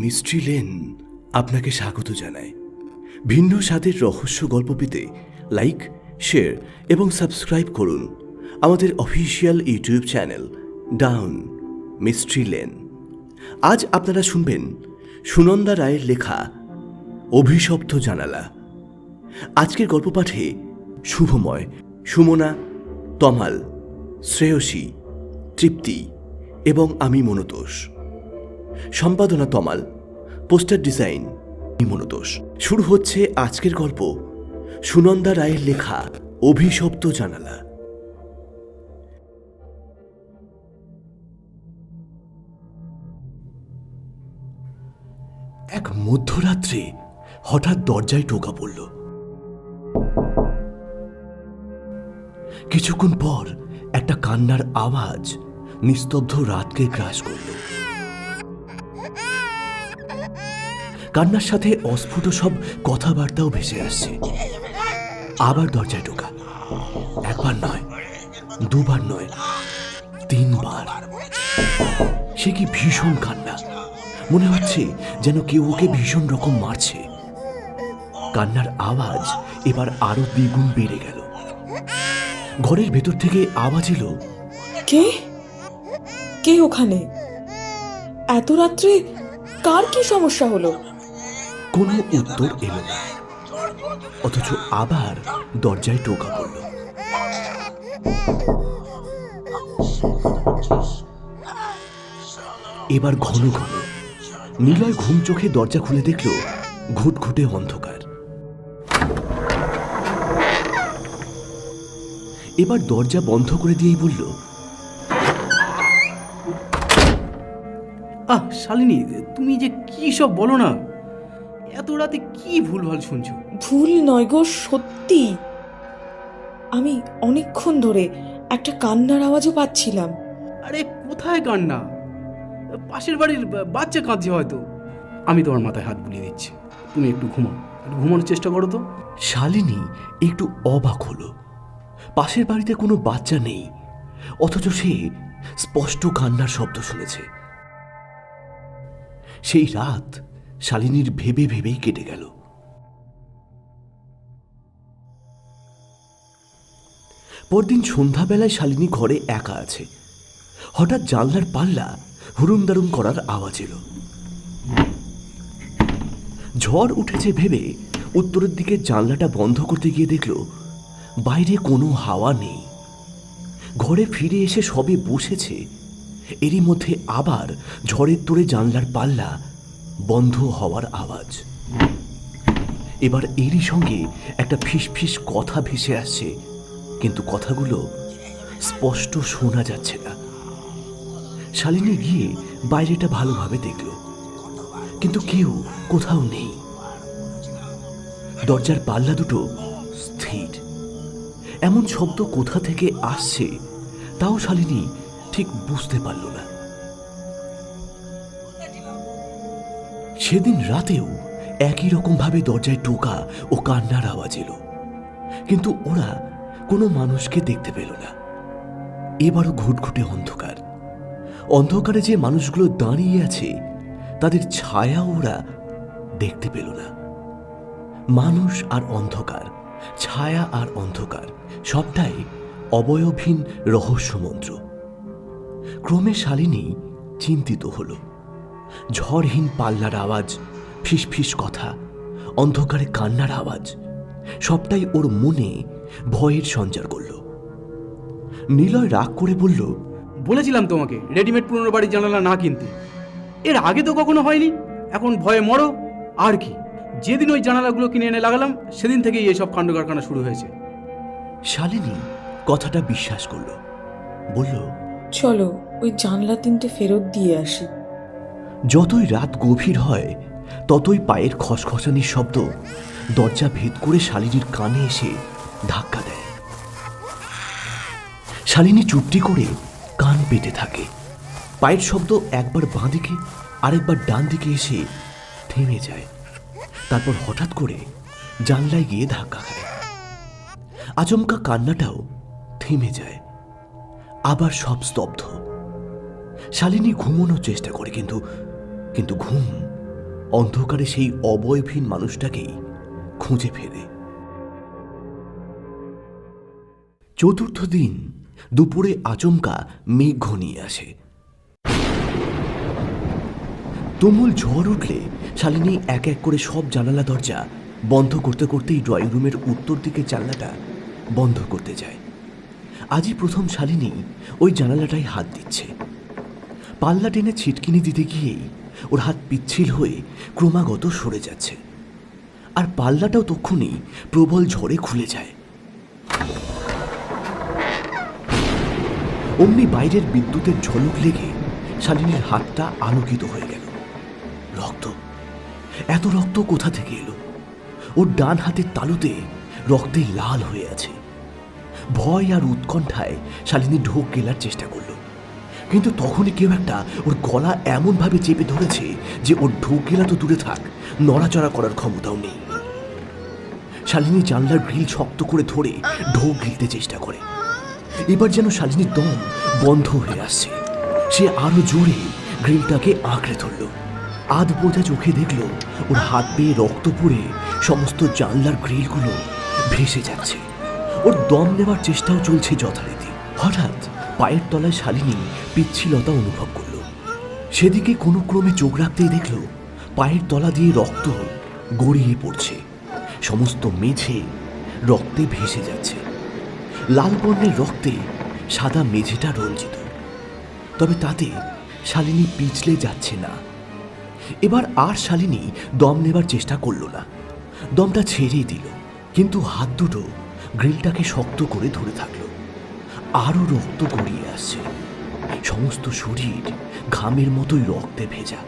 Mystery lane আপনাকে স্বাগত জানায়। ভিন্ন স্বাদের রহস্য গল্প পেতে লাইক, শেয়ার এবং সাবস্ক্রাইব করুন আমাদের official YouTube channel down mystery lane. আজ আপনারা শুনবেন সুনন্দা রায়ের লেখা অভিশপ্ত জানালা। আজকের গল্প পাঠে শুভময়, সুমনা, তমাল, শ্রেয়সী, তৃপ্তি এবং আমি মনোতোষ। সম্পাদনা তমাল, পোস্টার ডিজাইন মনোতোষ। শুরু হচ্ছে আজকের গল্প সুনন্দা রায়ের লেখা অভিশপ্ত জানালা। এক মধ্যরাত্রে হঠাৎ দরজায় টোকা পড়ল। কিছুক্ষণ পর একটা কান্নার আওয়াজ নিস্তব্ধ রাতকে গ্রাস করল। কান্নার সাথে অস্ফুট সব কথাবার্তাও ভেসে আসছে। আবার দরজায় টোকা, একবার নয়, দুবার নয়, তিনবার। সে কি ভীষণ কান্না! মনে হচ্ছে যেন কেউ ওকে ভীষণ রকম মারছে। কান্নার আওয়াজ এবার আরো দ্বিগুণ বেড়ে গেল। ঘরের ভেতর থেকে আওয়াজ এলো, কে কে ওখানে? এত রাত্রে কার কি সমস্যা হলো? কোনো উত্তর এলো না, অথচ আবার দরজায় টোকা পড়ল। এবার ঘন ঘন। নিলয় ঘুম চোখে দরজা খুলে দেখল ঘুটঘুটে অন্ধকার। এবার দরজা বন্ধ করে দিয়েই বলল, শালিনী, তুমি যে কি সব বলো না! এত রাতে কি ভুলভাল শুনছো? ভুল নয় গো, সত্যি। আমি অনেকক্ষণ ধরে একটা কান্নার আওয়াজও পাচ্ছিলাম। আরে কোথায় কান্না? পাশের বাড়ির বাচ্চা কাঁদছে হয়তো। আমি তোমার মাথায় হাত বুলিয়ে দিচ্ছি, তুমি একটু ঘুমাও, একটু ঘুমানোর চেষ্টা করো তো। শালিনী একটু অবাক হলো। পাশের বাড়িতে কোনো বাচ্চা নেই, অথচ সে স্পষ্ট কান্নার শব্দ শুনেছে। সেই রাত শালিনীর ভেবে ভেবেই কেটে গেল। পরদিন সন্ধ্যাবেলায় শালিনী ঘরে একা আছে। হঠাৎ জানলার পাল্লা হুড়ুম দারুম করার আওয়াজ এলো। ঝড় উঠেছে ভেবে উত্তরের দিকে জানলাটা বন্ধ করতে গিয়ে দেখল বাইরে কোনো হাওয়া নেই। ঘরে ফিরে এসে সবে বসেছে, এরই মধ্যে আবার ঝড়ের তোড়ে জানলার পাল্লা বন্ধ হওয়ার আওয়াজ। এবার এরই সঙ্গে একটা ফিসফিস কথা ভেসে আসছে, কিন্তু কথাগুলো স্পষ্ট শোনা যাচ্ছে না। শালিনী গিয়ে বাইরেটা ভালোভাবে দেখল, কিন্তু কেউ কোথাও নেই। দরজার পাল্লা দুটো স্থির। এমন শব্দ কোথা থেকে আসছে তাও শালিনী ঠিক বুঝতে পারল না। সেদিন রাতেও একই রকম ভাবে দরজায় টোকা ও কান্নার আওয়াজ এলো, কিন্তু ওরা কোনো মানুষকে দেখতে পেল না। এবারও ঘুটঘুটে অন্ধকার। অন্ধকারে যে মানুষগুলো দাঁড়িয়ে আছে তাদের ছায়া ওরা দেখতে পেল না। মানুষ আর অন্ধকার, ছায়া আর অন্ধকার, সবটাই অবয়বহীন রহস্যমন্ত্র। ক্রমে শালিনী চিন্তিত হল। ঝড়হীন পাল্লার আওয়াজ, ফিসফিস কথা, অন্ধকারে কান্নার আওয়াজ, সবটাই ওর মনে ভয়ের সঞ্চার করল। নিলয় রাগ করে বলল, বলেছিলাম তোমাকে রেডিমেড পুরনো বাড়ির জানালা না কিনতে। এর আগে তো কখনো হয়নি, এখন ভয়ে মরো। আর কি, যেদিন ওই জানালাগুলো কিনে এনে লাগালাম সেদিন থেকেই এসব কাণ্ড কারখানা শুরু হয়েছে। শালিনী কথাটা বিশ্বাস করল। বলল, চলো ওই জানলা তিনটে ফেরত দিয়ে আসি। যতই রাত গভীর হয় ততই পায়ের খসখসানির শব্দ দরজা ভেদ করে শালিনীর কানে এসে ধাক্কা দেয়। শালিনী চুপটি করে কান পেতে থাকে। পায়ের শব্দ একবার বাঁ দিকে আরেকবার ডান দিকে এসে থেমে যায়। তারপর হঠাৎ করে জানলায় গিয়ে ধাক্কা খায়। আচমকা কান্নাটাও থেমে যায়। আবার সব স্তব্ধ। শালিনী ঘুমানোর চেষ্টা করে, কিন্তু ঘুম অন্ধকারে সেই অবয়বহীন মানুষটাকেই খুঁজে ফেরে। চতুর্থ দিন দুপুরে আচমকা মেঘ ঘনিয়ে আসে। তুমুল ঝড় উঠলে শালিনী এক এক করে সব জানালা দরজা বন্ধ করতে করতেই ড্রয়িং রুমের উত্তর দিকে জানলাটা বন্ধ করতে যায়। আজই প্রথম শালিনী ওই জানালাটায় হাত দিচ্ছে। পাল্লা টেনে ছিটকিনি দিতে গিয়েই ওর হাত পিচ্ছিল হয়ে ক্রমাগত সরে যাচ্ছে, আর পাল্লাটাও তক্ষুনি প্রবল ঝড়ে খুলে যায়। অমনি বাইরের বিদ্যুতের ঝলক লেগে শালিনীর হাতটা আলোকিত হয়ে গেল। রক্ত, এত রক্ত কোথা থেকে এলো? ওর ডান হাতের তালুতে রক্তে লাল হয়ে আছে। ভয় আর উৎকণ্ঠায় শালিনী ঢোক গেলার চেষ্টা করলো, কিন্তু তখনই কেউ একটা ওর গলা এমনভাবে চেপে ধরেছে যে ওর ঢোক গেলা তো দূরে থাক, নড়াচড়া করার ক্ষমতাও নেই। শালিনী জানলার গ্রিল শক্ত করে ধরে ঢোক গিলতে চেষ্টা করে। এবার যেন শালিনীর দম বন্ধ হয়ে আসছে। সে আরো জোরে গ্রিলটাকে আঁকড়ে ধরল। আধ বোঝা চোখে দেখল ওর হাত বেয়ে রক্ত পড়ে সমস্ত জানলার গ্রিলগুলো ভেসে যাচ্ছে। ওর দম নেবার চেষ্টাও চলছে যথারীতি। হঠাৎ পায়ের তলায় শালিনী পিচ্ছিলতা অনুভব করল। সেদিকে কোনো ক্রমে চোখ রাখতেই দেখল পায়ের তলা দিয়ে রক্ত গড়িয়ে পড়ছে। সমস্ত মেঝে রক্তে ভেসে যাচ্ছে। লাল বর্ণের রক্তে সাদা মেঝেটা রঞ্জিত, তবে তাতে শালিনী পিছলে যাচ্ছে না। এবার আর শালিনী দম নেবার চেষ্টা করল না, দমটা ছেড়েই দিল। কিন্তু হাত দুটো গ্রিলটাকে শক্ত করে ধরে থাকলো। আরো রক্ত গড়িয়ে আসছে। সমস্ত শরীর ঘামের মতোই রক্তে ভেজা।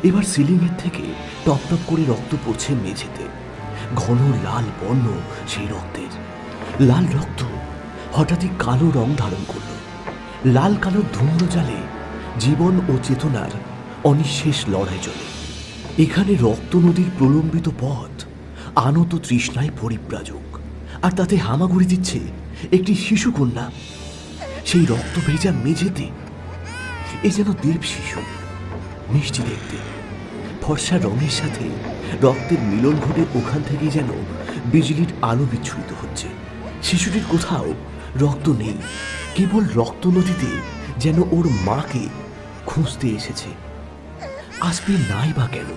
এবার সিলিংয়ের থেকে টপ টপ করে রক্ত পড়ছে মেঝেতে। ঘন লাল বর্ণ সেই রক্তের। লাল রক্ত হঠাৎই কালো রং ধারণ করল। লাল কালো ধূম্র জালে জীবন ও চেতনার অনিঃশেষ লড়াই চলে। এখানে রক্ত নদীর প্রলম্বিত পথ আনত তৃষ্ণায় পরিব্রাজক, আর তাতে হামাগুড়ি দিচ্ছে একটি শিশুকন্যা সেই রক্ত ভেজা মেঝেতে। এ যেন দেব শিশু, মিষ্টি দেখতে, ফর্সা রঙের সাথে রক্তের মিলন ঘটে ওখান থেকেই যেন বিজলির আলো বিচ্ছুরিত হচ্ছে। শিশুটির কোথাও রক্ত নেই, কেবল রক্ত নদীতে যেন ওর মাকে খুঁজতে এসেছে। আসবে নাই বা কেন?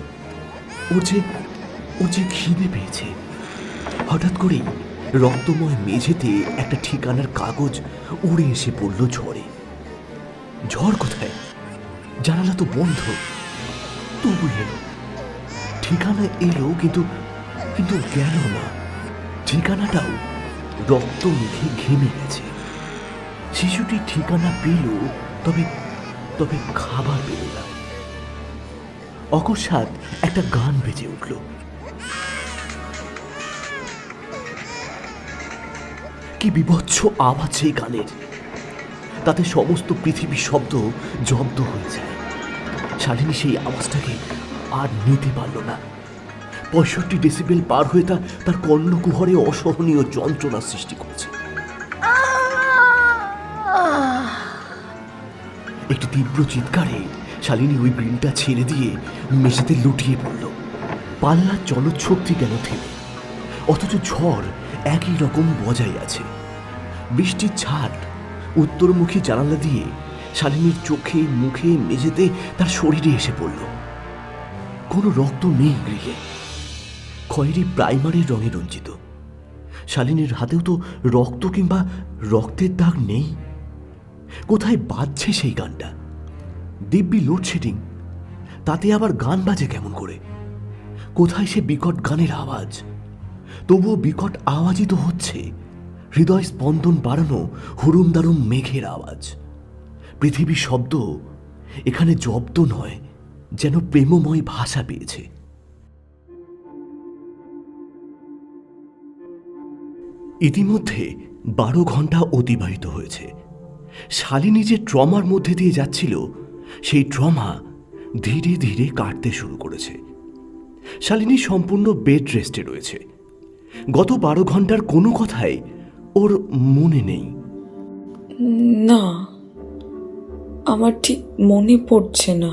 ওর যে খিদে পেয়েছে। হঠাৎ করেই রক্তময় মেঝেতে একটা ঠিকানার কাগজ উড়ে এসে পড়ল ঝড়ে। ঝড় কোথায়? জানালা তো বন্ধ, তবু এলো। ঠিকানা এলো, কিন্তু গেল না। ঠিকানাটাও রক্ত মেখে ঘেমে গেছে। শিশুটি ঠিকানা পেল, তবে খাবার পেল না। অকস্মাৎ একটা গান বেজে উঠল। কি বিভৎস আওয়াজ সেই গানের! তাতে সমস্ত পৃথিবীর শব্দ জব্দ হয়ে যায়। শালিনী সেই আওয়াজটাকে আর নিতে পারল না। 65 ডেসিবেল পার হয়ে তার কর্ণকুহরে অসহনীয় যন্ত্রণা সৃষ্টি করেছে। একটি তীব্র চিৎকারে শালিনী ওই গ্রিলটা ছেড়ে দিয়ে মেঝেতে লুটিয়ে পড়ল। পাল্লার চলৎশক্তি গেল থেমে, অথচ ঝড় একই রকম বজায় আছে। বৃষ্টির ছাট উত্তরমুখী জানালা দিয়ে শালিনীর চোখে, মুখে, মেঝেতে, তার শরীরে এসে পড়ল। কোনো রক্ত নেই গ্রিলে, খয়েরি প্রাইমারের রঙে রঞ্জিত। শালিনীর হাতেও তো রক্ত কিংবা রক্তের দাগ নেই। কোথায় বাজছে সেই গানটা? দিব্যি লোডশেডিং, তাতে আবার গান বাজে কেমন করে? কোথায় সে বিকট গানের আওয়াজ? তবুও বিকট আওয়াজই তো হচ্ছে। হৃদয় স্পন্দন বাড়ানো হুরুম দারুম মেঘের আওয়াজ। পৃথিবীর শব্দ এখানে জব্দ নয়, যেন প্রেমময় ভাষা পেয়েছে। ইতিমধ্যে 12 ঘন্টা অতিবাহিত হয়েছে। শালিনী যে ট্রমার মধ্যে দিয়ে যাচ্ছিল, সেই ট্রমা ধীরে ধীরে কাটতে শুরু করেছে। শালিনী সম্পূর্ণ বেড রেস্টে রয়েছে। গত 12 ঘন্টার কোনো কথাই ওর মনে নেই। না, আমার ঠিক মনে পড়ছে না।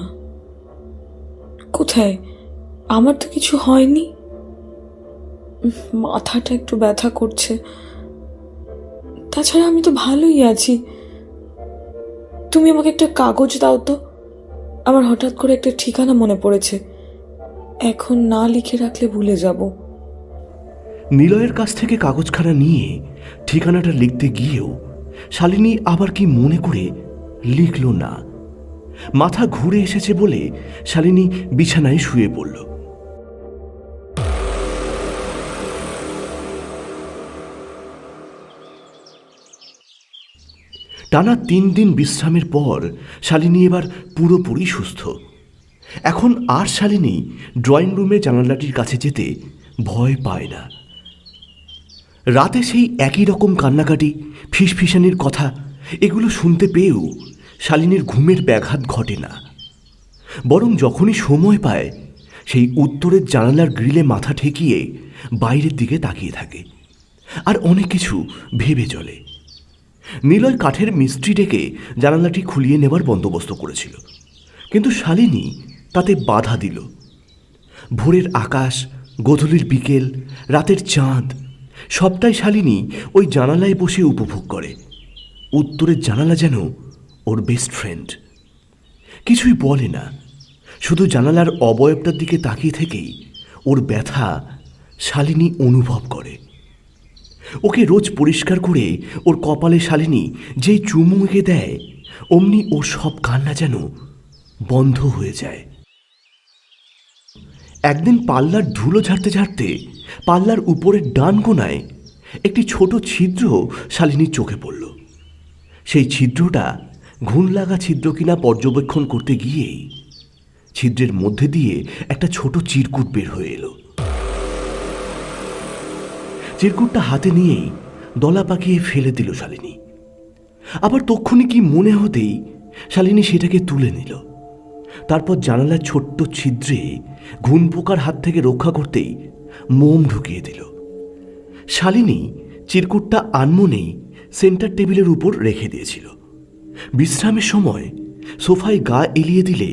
কোথায় আমার তো কিছু হয়নি, মাথাটা একটু ব্যথা করছে, তাছাড়া আমি তো ভালোই আছি। তুমি আমাকে একটা কাগজ দাও তো, আমার হঠাৎ করে একটা ঠিকানা মনে পড়েছে, এখন না লিখে রাখলে ভুলে যাব। নিলয়ের কাছ থেকে কাগজখানা নিয়ে ঠিকানাটা লিখতে গিয়েও শালিনী আবার কি মনে করে লিখল না। মাথা ঘুরে এসেছে বলে শালিনী বিছানায় শুয়ে পড়ল। টানা 3 দিন বিশ্রামের পর শালিনী এবার পুরোপুরি সুস্থ। এখন আর শালিনী ড্রয়িং রুমে জানালাটির কাছে যেতে ভয় পায় না। রাতে সেই একই রকম কান্নাকাটি, ফিসফিসানির কথা এগুলো শুনতে পেয়েও শালিনীর ঘুমের ব্যাঘাত ঘটে না। বরং যখনই সময় পায় সেই উত্তরের জানালার গ্রিলে মাথা ঠেকিয়ে বাইরের দিকে তাকিয়ে থাকে আর অনেক কিছু ভেবে চলে। নিলয় কাঠের মিস্ত্রি ডেকে জানালাটি খুলিয়ে নেবার বন্দোবস্ত করেছিল, কিন্তু শালিনী তাতে বাধা দিল। ভোরের আকাশ, গোধূলির বিকেল, রাতের চাঁদ সবটাই শালিনী ওই জানালায় বসে উপভোগ করে। উত্তরের জানালা যেন ওর বেস্ট ফ্রেন্ড। কিছুই বলে না, শুধু জানালার অবয়বটার দিকে তাকিয়ে থেকেই ওর ব্যথা শালিনী অনুভব করে। ওকে রোজ পরিষ্কার করে ওর কপালে শালিনী যেই চুমু এঁকে দেয়, অমনি ওর সব কান্না যেন বন্ধ হয়ে যায়। একদিন পাল্লার ধুলো ঝাড়তে ঝাড়তে পাল্লার উপরের ডান কোণায় একটি ছোট ছিদ্র শালিনীর চোখে পড়ল। সেই ছিদ্রটা ঘুণ লাগা ছিদ্র কিনা পর্যবেক্ষণ করতে গিয়েই ছিদ্রের মধ্যে দিয়ে একটা ছোট চিরকুট বের হয়ে এলো। চিরকুটটা হাতে নিয়েই দলা পাকিয়ে ফেলে দিল শালিনী। আবার তক্ষুনি কি মনে হতেই শালিনী সেটাকে তুলে নিল। তারপর জানালার ছোট্ট ছিদ্রে ঘুণ পোকার হাত থেকে রক্ষা করতেই মোম ঢুকিয়ে দিল। শালিনী চিরকুটটা আনমনেই সেন্টার টেবিলের উপর রেখে দিয়েছিল। বিশ্রামের সময় সোফায় গা এলিয়ে দিলে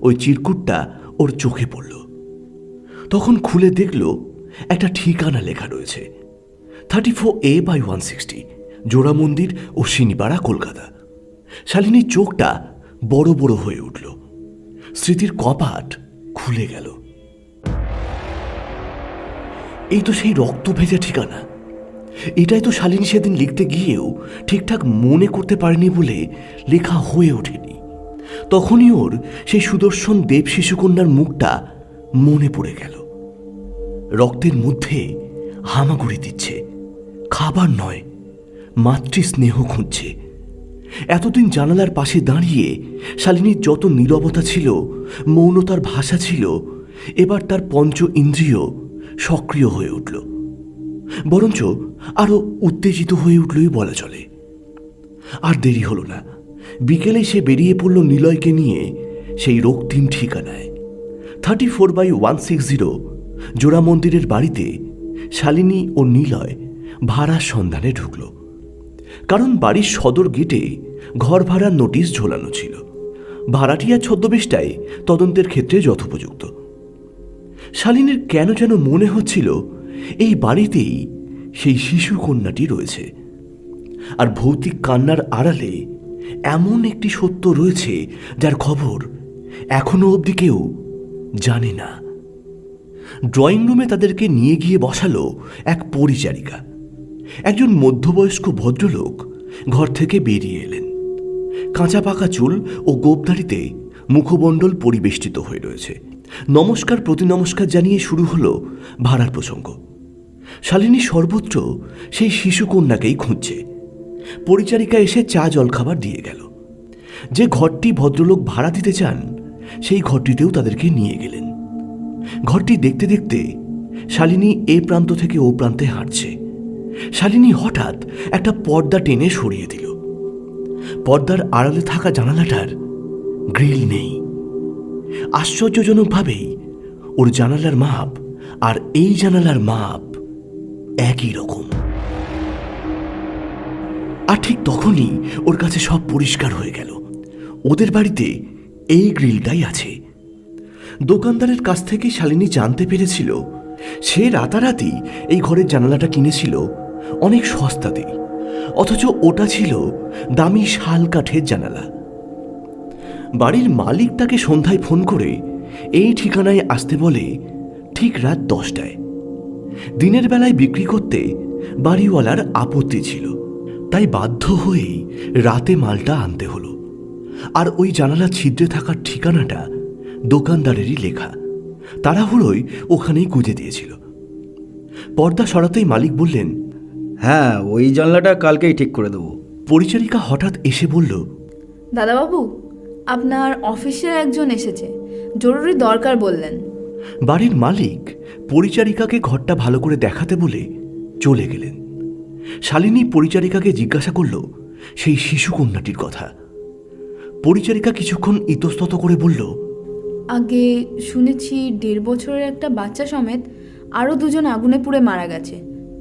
ওই চিরকুটটা ওর চোখে পড়ল। তখন খুলে দেখল একটা ঠিকানা লেখা রয়েছে, 34A/160, জোড়া মন্দির, অশ্বিনীপাড়া, কলকাতা। শালিনীর চোখটা বড় বড় হয়ে উঠল। স্মৃতির কপাট খুলে গেল। এই তো সেই রক্ত ভেজা ঠিকানা। এটাই তো শালিনী সেদিন লিখতে গিয়েও ঠিকঠাক মনে করতে পারেনি বলে লেখা হয়ে ওঠেনি। তখনই ওর সেই সুদর্শন দেব শিশুকন্যার মুখটা মনে পড়ে গেল। রক্তের মধ্যে হামাগুড়ি দিচ্ছে, খাবার নয়, মাতৃ স্নেহ খুঁজছে। এতদিন জানালার পাশে দাঁড়িয়ে শালিনীর যত নীরবতা ছিল, মৌনতার ভাষা ছিল, এবার তার পঞ্চ ইন্দ্রিয় সক্রিয় হয়ে উঠল, বরঞ্চ আরো উত্তেজিত হয়ে উঠলই বলা চলে। আর দেরি হলো না, বিকেলে সে বেরিয়ে পড়ল নিলয়কে নিয়ে সেই রক্তিম ঠিকানায়। 34/160 জোড়া মন্দিরের বাড়িতে শালিনী ও নিলয় ভাড়ার সন্ধানে ঢুকল। কারণ বাড়ির সদর গেটে ঘর ভাড়ার নোটিশ ঝোলানো ছিল। ভাড়াটিয়া ছদ্মবেশটাই তদন্তের ক্ষেত্রে যথোপযুক্ত। শালিনীর কেন যেন মনে হচ্ছিল এই বাড়িতেই সেই শিশু কন্যাটি রয়েছে, আর ভৌতিক কান্নার আড়ালে এমন একটি সত্য রয়েছে যার খবর এখনো অবধি কেউ জানে না। ড্রয়িং রুমে তাদেরকে নিয়ে গিয়ে বসালো এক পরিচারিকা। একজন মধ্যবয়স্ক ভদ্রলোক ঘর থেকে বেরিয়ে এলেন। কাঁচা পাকা চুল ও গোপদাড়িতে মুখমণ্ডল পরিবেষ্টিত হয়ে রয়েছে। নমস্কার প্রতিনমস্কার জানিয়ে শুরু হলো ভাড়ার প্রসঙ্গ। শালিনী সর্বত্র সেই শিশুকন্যাকেই খুঁজছে। পরিচারিকা এসে চা জলখাবার দিয়ে গেল। যে ঘরটি ভদ্রলোক ভাড়া দিতে চান সেই ঘরটিতেও তাদেরকে নিয়ে গেলেন। ঘরটি দেখতে দেখতে শালিনী এ প্রান্ত থেকে ও প্রান্তে হাঁটছে। শালিনী হঠাৎ একটা পর্দা টেনে সরিয়ে দিল। পর্দার আড়ালে থাকা জানালাটার গ্রিল নেই। আশ্চর্যজনকভাবেই ওর জানালার মাপ আর এই জানালার মাপ একই রকম। আর ঠিক তখনই ওর কাছে সব পরিষ্কার হয়ে গেল। ওদের বাড়িতে এই গ্রিলটাই আছে। দোকানদারের কাছ থেকে শালিনী জানতে পেরেছিল সে রাতারাতি এই ঘরের জানালাটা কিনেছিল অনেক সস্তাতেই, অথচ ওটা ছিল দামি শাল কাঠের জানালা। বাড়ির মালিক তাকে সন্ধ্যায় ফোন করে এই ঠিকানায় আসতে বলে ঠিক রাত 10টায়। দিনের বেলায় বিক্রি করতে বাড়িওয়ালার আপত্তি ছিল, তাই বাধ্য হয়েই রাতে মালটা আনতে হলো। আর ওই জানালা ছিদ্রে থাকার ঠিকানাটা দোকানদারেরই লেখা, তাড়াহুড়োই ওখানেই গুঁজে দিয়েছিল। পর্দা সরাতেই মালিক বললেন, হ্যাঁ, ওই জানলাটা কালকেই ঠিক করে দেবো। পরিচারিকা হঠাৎ এসে বলল, দাদাবাবু, আপনার অফিসের একজন এসেছে, জরুরি দরকার বললেন। বাড়ির মালিক পরিচারিকাকে ঘরটা ভালো করে দেখাতে বলে চলে গেলেন। শালিনী পরিচারিকাকে জিজ্ঞাসা করল সেই শিশু কন্যাটির কথা। পরিচারিকা কিছুক্ষণ ইতস্তত করে বলল, আগে শুনেছি 1.5 বছরের একটা বাচ্চা সমেত আরও 2জন আগুনে পুড়ে মারা গেছে,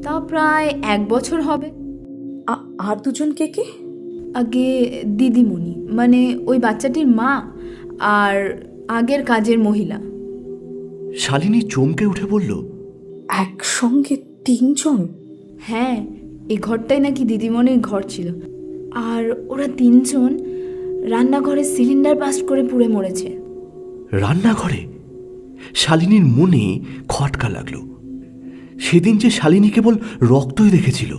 তা প্রায় 1 বছর হবে। আর দুজন কে কে? আগে দিদিমণি, মানে ওই বাচ্চাটির মা, আর আগের কাজের মহিলা। শালিনী চমকে উঠে বলল, একসঙ্গে 3 জন? হ্যাঁ, এই ঘরটাই নাকি দিদিমণির ঘর ছিল, আর ওরা 3 জন রান্নাঘরে সিলিন্ডার বাস্ট করে পুড়ে মরেছে। রান্নাঘরে? শালিনীর মনে খটকা লাগলো। সেদিন যে শালিনী কেবল রক্তই দেখেছিল,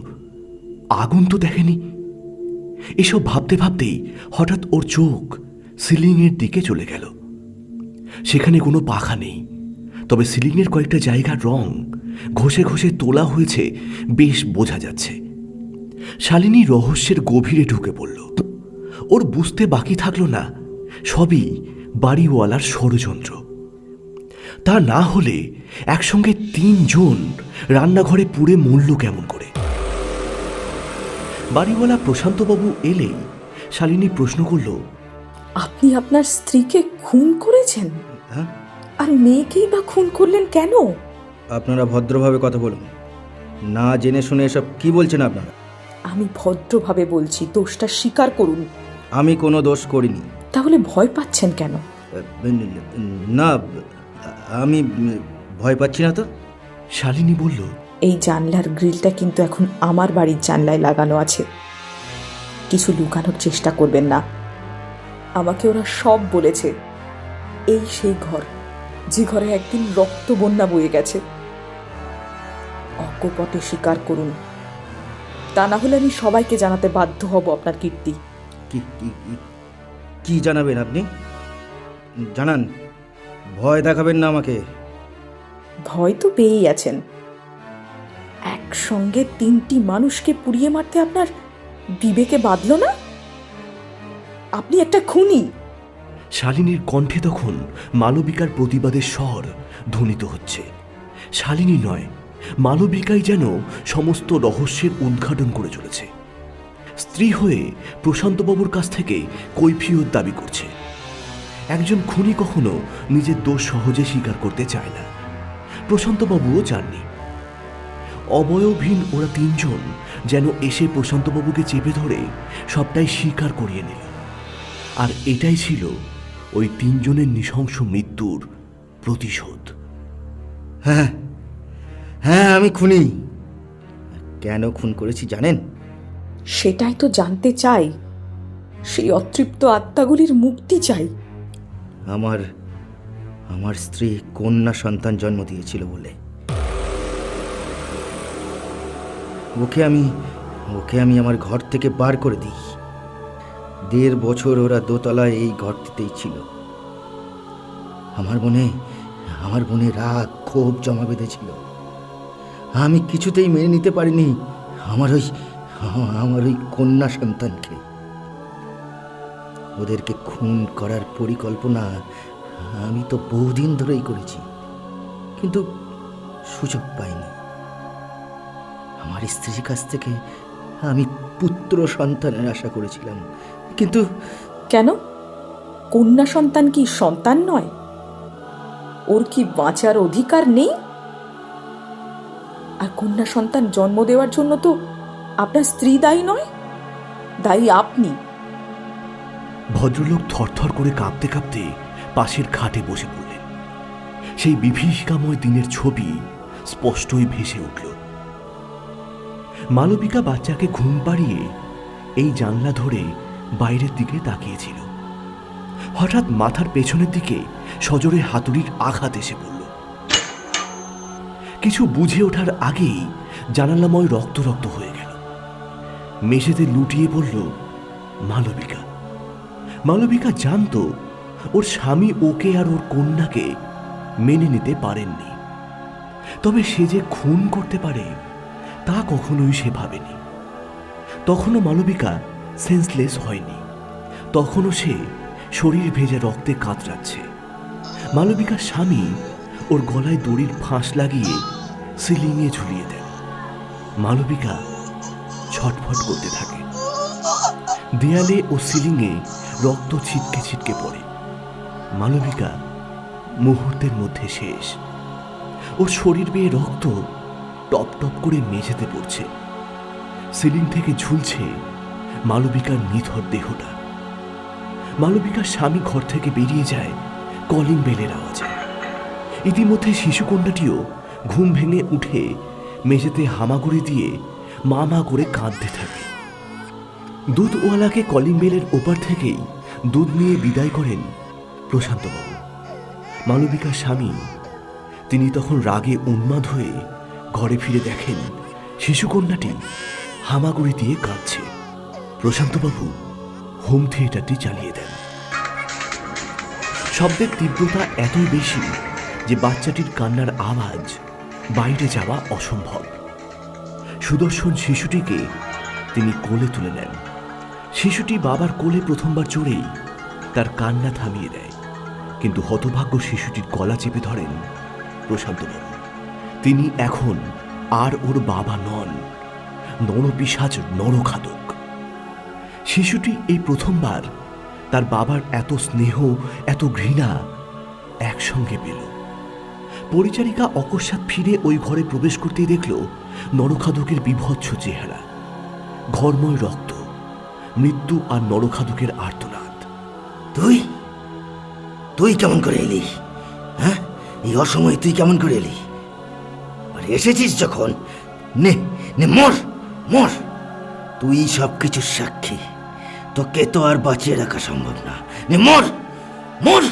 আগুন তো দেখেনি। এসব ভাবতে ভাবতেই হঠাৎ ওর চোখ সিলিংয়ের দিকে চলে গেল। সেখানে কোনো পাখা নেই, তবে সিলিংয়ের কয়েকটা জায়গার রং ঘষে ঘষে তোলা হয়েছে বেশ বোঝা যাচ্ছে। শালিনী রহস্যের গভীরে ঢুকে পড়ল। ওর বুঝতে বাকি থাকলো না সবই বাড়িওয়ালার ষড়যন্ত্র। তা না হলে একসঙ্গে 3 জন রান্নাঘরে পুড়ে মরল কেমন করে? বাড়িওয়ালা প্রশান্তবাবু এলেই শালিনী প্রশ্ন করল, আপনি আপনার স্ত্রীকে খুন করেছেন? হ্যাঁ, আর মেয়েকেই বা খুন করলেন কেন? আপনারা ভদ্রভাবে কথা বলুন, না জেনে শুনে এসব কি বলছেন আপনারা? আমি ভদ্রভাবে বলছি, দোষটা স্বীকার করুন। আমি কোনো দোষ করিনি। তাহলে ভয় পাচ্ছেন কেন? না, আমি ভয় পাচ্ছি না তো। শালিনী বলল, এই জানলার গ্রিলটা কিন্তু এখন আমার বাড়ির জানলায় লাগানো আছে। কিছু লুকানোর চেষ্টা করবেন না। আমাকে ওরা সব বলেছে। এই সেই ঘর, যে ঘরে একদিন রক্ত বন্যা বয়ে গেছে। অকপটে স্বীকার করুন, তা না হলে আমি সবাইকে জানাতে বাধ্য হব আপনার কীর্তি। কি জানাবেন আপনি? জানান, ভয় দেখাবেন না আমাকে। ভয় তো পেয়েই আছেন। একসঙ্গে 3টি মানুষকে পুড়িয়ে মারতে আপনার বিবেকে বাঁধল না? আপনি একটা খুনি। শালিনীর কণ্ঠে তখন মালবিকার প্রতিবাদের স্বর ধ্বনিত হচ্ছে। শালিনী নয়, মালবিকাই যেন সমস্ত রহস্যের উদ্ঘাটন করে চলেছে। স্ত্রী হয়ে প্রশান্তবাবুর কাছ থেকে কৈফিয়ত দাবি করছে। একজন খুনি কখনো নিজের দোষ সহজে স্বীকার করতে চায় না। প্রশান্তবাবুও চাননি। অবয়বহীন ওরা 3 জন যেন এসে প্রশান্তবাবুকে চেপে ধরে সবটাই স্বীকার করিয়ে নিল। আর এটাই ছিল ওই 3 জনের নৃশংস মৃত্যুর প্রতিশোধ। হ্যাঁ হ্যাঁ, আমি খুনি। কেন খুন করেছি জানেন? সেটাই তো জানতে চাই। সেই অতৃপ্ত আত্মাগুলির মুক্তি চাই। আমার স্ত্রী কন্যা সন্তান জন্ম দিয়েছিল বলে ওকে আমি আমার ঘর থেকে বার করে দিই। 1.5 বছর ওরা দোতলায় এই ঘরটিতেই ছিল। আমার মনে রাগ ক্ষোভ জমা বেঁধেছিল। আমি কিছুতেই মেনে নিতে পারিনি আমার ওই কন্যা সন্তানকে। ওদেরকে খুন করার পরিকল্পনা আমি তো বহুদিন ধরেই করেছি, কিন্তু সুযোগ পাইনি। আমার স্ত্রীর কাছ থেকে আমি পুত্র সন্তানের আশা করেছিলাম, কিন্তু কেন? কন্যা সন্তান কি সন্তান নয়? ওর কি বাঁচার অধিকার নেই? আর কন্যা সন্তান জন্ম দেওয়ার জন্য তো আপনার স্ত্রী দায়ী নয়, দায়ী আপনি। ভদ্রলোক থরথর করে কাঁপতে কাঁপতে পাশের খাটে বসে পড়লেন। সেই বিভীষিকাময় দিনের ছবি স্পষ্টই ভেসে উঠল। মালবিকা বাচ্চাকে ঘুম পাড়িয়ে এই জানলা ধরে বাইরের দিকে তাকিয়েছিল। হঠাৎ মাথার পেছনের দিকে সজোরে হাতুড়ির আঘাত এসে পড়ল। কিছু বুঝে ওঠার আগেই জানালাময় রক্ত রক্ত হয়ে গেল। মেঝেতে লুটিয়ে পড়ল মালবিকা। মালবিকা জানত ওর স্বামী ওকে আর ওর কন্যাকে মেনে নিতে পারেননি, তবে সে যে খুন করতে পারে তা কখনোই সে ভাবেনি। তখনও মালবিকা সেন্সলেস হয়নি, তখনও সে শরীর ভেজে রক্তে কাতরাচ্ছে। মালবিকার স্বামী ওর গলায় দড়ির ফাঁস লাগিয়ে সিলিংয়ে ঝুলিয়ে দেন। মালবিকা ছটফট করতে থাকে। দেয়ালে ও সিলিংয়ে রক্ত ছিটকে ছিটকে পড়ে। মালবিকা মুহূর্তের মধ্যে শেষ। ওর শরীর বেয়ে রক্ত টপ টপ করে মেঝেতে পড়ছে। সিলিং থেকে ঝুলছে মালবিকার নিথর দেহটা। মালবিকার স্বামী ঘর থেকে বেরিয়ে যায় কলিং বেলের আওয়াজে। ইতিমধ্যে শিশুকন্যাটিও ঘুম ভেঙে উঠে মেঝেতে হামাগুড়ি দিয়ে মা মা করে কাঁদতে থাকে। দুধওয়ালাকে কলিং বেলের ওপার থেকেই দুধ নিয়ে বিদায় করেন প্রশান্তবাবু। মালবিকার স্বামী তিনি তখন রাগে উন্মাদ হয়ে ঘরে ফিরে দেখেন শিশুকন্যাটি হামাগুড়ি দিয়ে কাঁদছে। প্রশান্তবাবু হোম থিয়েটারটি চালিয়ে দেন। শব্দের তীব্রতা এতই বেশি যে বাচ্চাটির কান্নার আওয়াজ বাইরে যাওয়া অসম্ভব। সুদর্শন শিশুটিকে তিনি কোলে তুলে নেন। শিশুটি বাবার কোলে প্রথমবার চড়েই তার কান্না থামিয়ে দেয়, কিন্তু হতভাগ্য শিশুটির গলা চেপে ধরেন প্রশান্তবাবু। তিনি এখন আর ওর বাবা নন, নরপিশাচ, নরখাদক। শিশুটি এই প্রথমবার তার বাবার এত স্নেহ, এত ঘৃণা একসঙ্গে পেল। পরিচারিকা অকস্মাৎ ফিরে ওই ঘরে প্রবেশ করতেই দেখল নরখাদকের বিভৎস চেহারা, ঘরময় রক্ত, মৃত্যু আর নরখাদকের আর্তনাদ। তুই তুই কেমন করে এলি? হ্যাঁ, এই অসময়ে তুই কেমন করে এলি? আর এসেছিস যখন, নে নে মর মর। তুই সব কিছুর সাক্ষী, তোকে তো আর বাঁচিয়ে রাখা সম্ভব না। নে মর মর।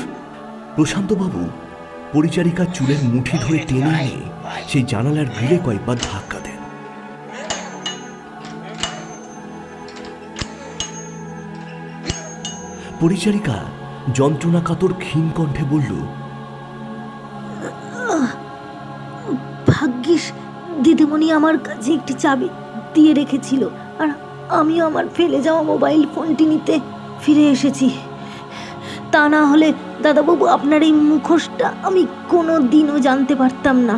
প্রশান্তবাবু পরিচারিকার চুলের মুঠি ধরে টেনে নিয়ে সেই জানালার গ্রিলে কয়েকবার ধাক্কা দেন। পরিচারিকা যন্ত্রণাকাতর ক্ষীণ কণ্ঠে বলল, ভাগ্যিস দিদিমণি আমার কাছে একটি চাবি দিয়ে রেখেছিল, আর আমিও আমার ফেলে যাওয়া মোবাইল ফোনটি নিতে ফিরে এসেছি। তা না হলে দাদাবাবু আপনার এই মুখোশটা আমি কোনো দিনও জানতে পারতাম না।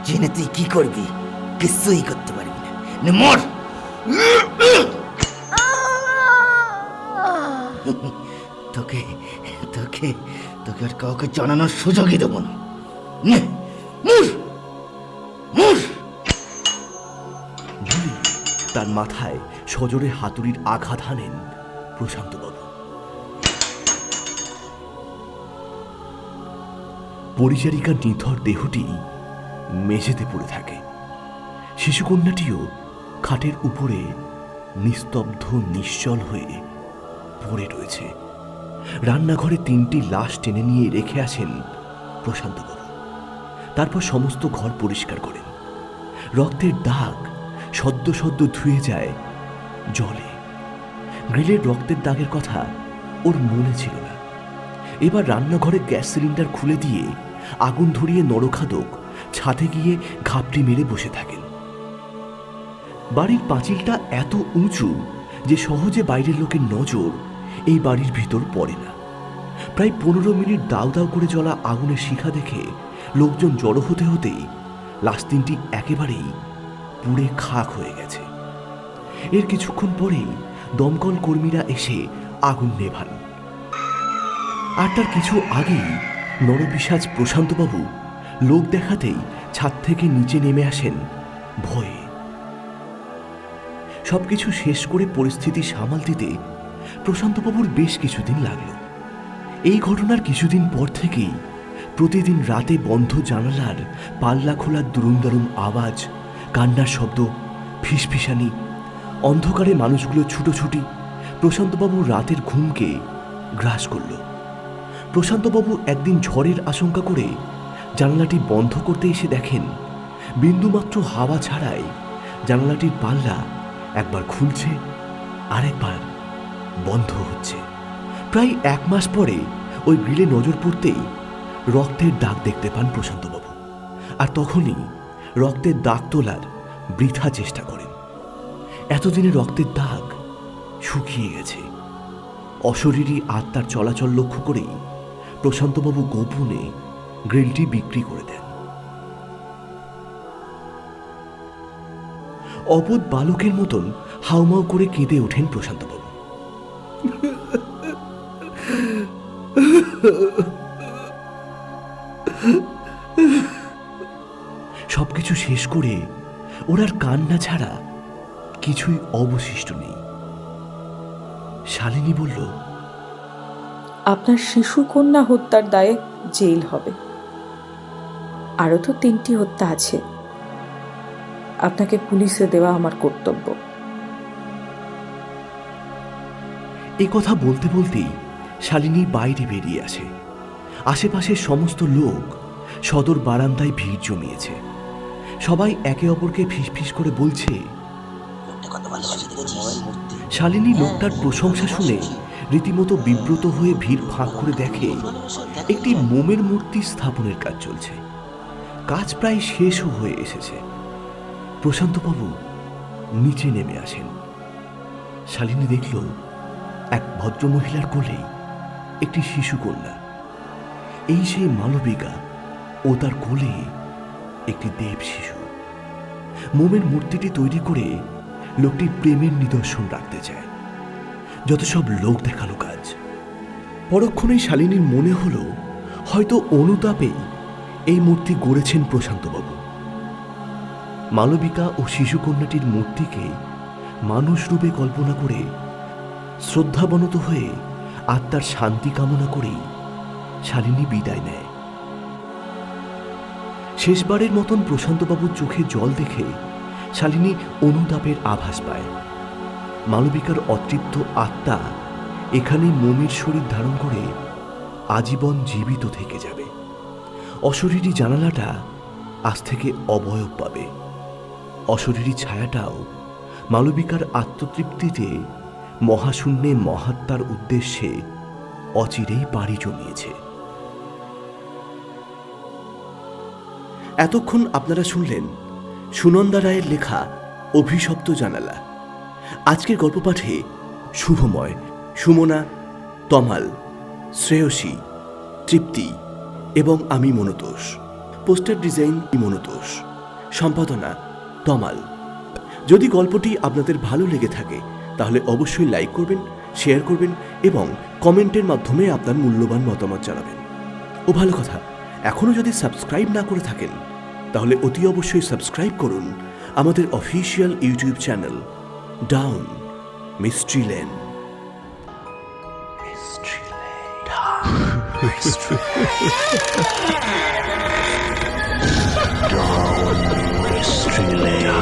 জেনে তুই কি করবি? কিছুই করতে পারবি না। নে মর। তোকে তোকে তোকে আর কাউকে জানানোর সুযোগই দেবো না। নে মর মর। বলে তার মাথায় সজোরে হাতুড়ির আঘাত হানেন প্রশান্তবাবু। পরিচারিকার নিথর দেহটি মেঝেতে পড়ে থাকে। শিশুকন্যাটিও খাটের উপরে নিস্তব্ধ নিশ্চল হয়ে পড়ে রয়েছে। রান্নাঘরে 3টি লাশ টেনে নিয়ে রেখে আসেন প্রশান্তবাবু। তারপর সমস্ত ঘর পরিষ্কার করেন। রক্তের দাগ সদ্য সদ্য ধুয়ে যায় জলে। গ্রিলের রক্তের দাগের কথা ওর মনে ছিল না। এবার রান্নাঘরে গ্যাস সিলিন্ডার খুলে দিয়ে আগুন ধরিয়ে নরখাদক ছাদে গিয়ে ঘাপটি মেরে বসে থাকেন। বাড়ির পাঁচিলটা এত উঁচু যে সহজে বাইরের লোকের নজর এই বাড়ির ভিতর পড়ে না। প্রায় 15 মিনিট দাউ দাউ করে জ্বলা আগুনের শিখা দেখে লোকজন জড়ো হতে হতেই লাশ 3টি একেবারেই পুড়ে খাক হয়ে গেছে। এর কিছুক্ষণ পরেই দমকল কর্মীরা এসে আগুন নেভান। আর তার কিছু আগেই নরপিশাচ প্রশান্তবাবু লোক দেখাতেই ছাদ থেকে নিচে নেমে আসেন ভয়ে। সবকিছু শেষ করে পরিস্থিতি সামাল দিতে প্রশান্তবাবুর বেশ কিছুদিন লাগলো। এই ঘটনার কিছুদিন পর থেকেই প্রতিদিন রাতে বন্ধ জানালার পাল্লা খোলার দুরুম দারুম আওয়াজ, কান্নার শব্দ, ফিসফিসানি, অন্ধকারে মানুষগুলো ছুটোছুটি প্রশান্তবাবু রাতের ঘুমকে গ্রাস করল। প্রশান্তবাবু একদিন ঝড়ের আশঙ্কা করে জানালাটি বন্ধ করতে এসে দেখেন বিন্দুমাত্র হাওয়া ছাড়াই জানালাটির পাল্লা একবার খুলছে আর একবার বন্ধ হচ্ছে। প্রায় 1 মাস পরে ওই গ্রিলে নজর পড়তেই রক্তের দাগ দেখতে পান প্রশান্তবাবু, আর তখনই রক্তের দাগ তোলার বৃথা চেষ্টা করেন। এতদিনে রক্তের দাগ শুকিয়ে গেছে। অশরীরী আত্মার চলাচল লক্ষ্য করেই প্রশান্তবাবু গোপনে গ্রিলটি বিক্রি করে দেন। অবোধ বালকের মতন হাউমাউ করে কেঁদে ওঠেন প্রশান্তবাবু। সবকিছু শেষ করে ওর আর কান্না ছাড়া কিছুই অবশিষ্ট নেই। শালিনী বলল, আপনার শিশু কন্যা হত্যার দায়ে জেল হবে। আরও তো 3টি হত্যা আছে। আপনাকে পুলিশে দেওয়া আমার কর্তব্য। এ কথা বলতে বলতেই শালিনী বাইরে বেরিয়ে আসে। আশেপাশের সমস্ত লোক সদর বারান্দায় ভিড় জমিয়েছে। সবাই একে অপরকে ফিসফিস করে বলছে। শালিনী লোকটার প্রশংসা শুনে রীতিমতো বিব্রত হয়ে ভিড় ফাঁক করে দেখে একটি মোমের মূর্তি স্থাপনের কাজ চলছে। কাজ প্রায় শেষও হয়ে এসেছে। প্রশান্তবাবু নিচে নেমে আসেন। শালিনী দেখল এক ভদ্রমহিলার কোলেই একটি শিশুকন্যা। এই সেই মালবিকা ও তার কোলে একটি দেব শিশু। মোমের মূর্তিটি তৈরি করে লোকটি প্রেমের নিদর্শন রাখতে চায়। যত সব লোক দেখানো কাজ। পরক্ষণেই শালিনীর মনে হলো হয়তো অনুতাপেই এই মূর্তি গড়েছেন প্রশান্তবাবু। মালবিকা ও শিশুকন্যাটির মূর্তিকে মানুষ রূপে কল্পনা করে শ্রদ্ধাবনত হয়ে আত্মার শান্তি কামনা করেই শালিনী বিদায় নেয়। শেষবারের মতন প্রশান্তবাবুর চোখে জল দেখে শালিনী অনুতাপের আভাস পায়। মালবিকার অতৃপ্ত আত্মা এখানে মোমের শরীর ধারণ করে আজীবন জীবিত থেকে যাবে। অশরীরী জানালাটা আজ থেকে অবয়ব পাবে। অশরীরী ছায়াটাও মালবিকার আত্মতৃপ্তিতে মহাশূন্যে মহাত্মার উদ্দেশ্যে অচিরেই পাড়ি জমিয়েছে। এতক্ষণ আপনারা শুনলেন সুনন্দা রায়ের লেখা অভিশপ্ত জানালা। আজকের গল্প পাঠে শুভময়, সুমনা, তমাল, শ্রেয়সী, তৃপ্তি এবং আমি মনতোষ। পোস্টার ডিজাইন মনতোষ, সম্পাদনা তমাল। যদি গল্পটি আপনাদের ভালো লেগে থাকে তাহলে অবশ্যই লাইক করবেন, শেয়ার করবেন এবং কমেন্টের মাধ্যমে আপনার মূল্যবান মতামত জানাবেন। ও ভালো কথা, এখনও যদি সাবস্ক্রাইব না করে থাকেন তাহলে অতি অবশ্যই সাবস্ক্রাইব করুন আমাদের official YouTube channel down mystery lane. Mystery Lane.